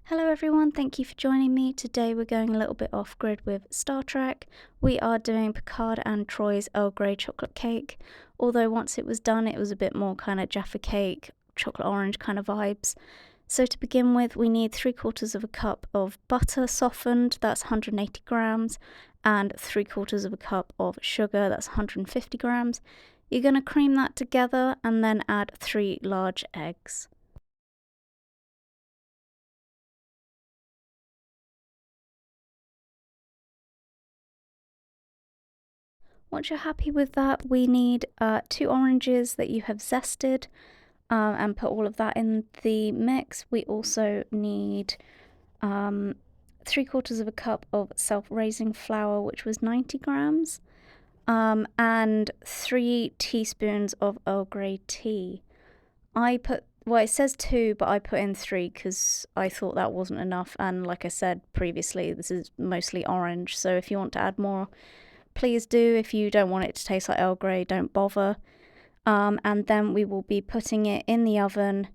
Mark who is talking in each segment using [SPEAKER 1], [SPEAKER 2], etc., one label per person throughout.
[SPEAKER 1] Hello everyone, thank you for joining me. Today we're going a little bit off grid with Star Trek. We are doing Picard and Troi's Earl Grey chocolate cake, although once it was done it was a bit more kind of Jaffa cake, chocolate orange kind of vibes. So to begin with we need 3/4 of a cup of butter softened, that's 180 grams, and 3/4 of a cup of sugar, that's 150 grams. You're going to cream that together and then add 3 large eggs. Once you're happy with that, we need 2 oranges that you have zested and put all of that in the mix. We also need 3/4 of a cup of self-raising flour, which was 90 grams, and 3 teaspoons of Earl Grey tea. Well, it says 2, but I put in 3 because I thought that wasn't enough. And like I said previously, this is mostly orange, so if you want to add more, please do. If you don't want it to taste like Earl Grey, don't bother. And then we will be putting it in the oven.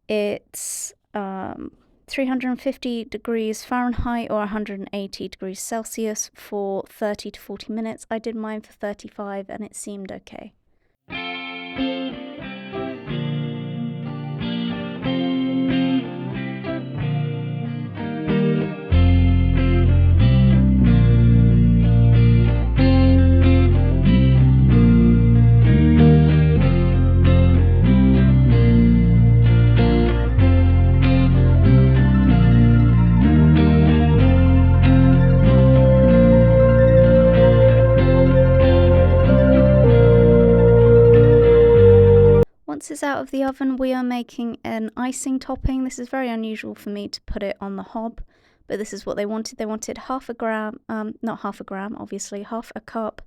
[SPEAKER 1] It's 350 degrees Fahrenheit or 180 degrees Celsius for 30 to 40 minutes. I did mine for 35 and it seemed okay. Once it's out of the oven, we are making an icing topping. This is very unusual for me to put it on the hob, but this is what they wanted. They wanted half a gram, obviously, half a cup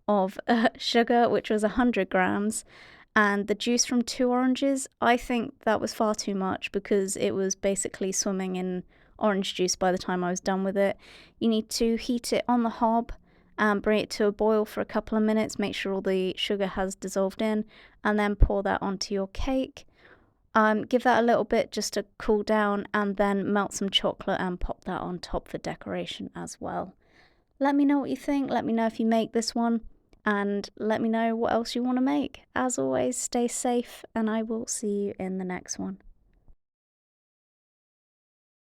[SPEAKER 1] of sugar, which was 100 grams, and the juice from 2 oranges. I think that was far too much because it was basically swimming in orange juice by the time I was done with it. You need to heat it on the hob and bring it to a boil for a couple of minutes, make sure all the sugar has dissolved in, and then pour that onto your cake. Give that a little bit just to cool down, and then melt some chocolate and pop that on top for decoration as well. Let me know what you think, let me know if you make this one, and let me know what else you want to make. As always, stay safe, and I will see you in the next one.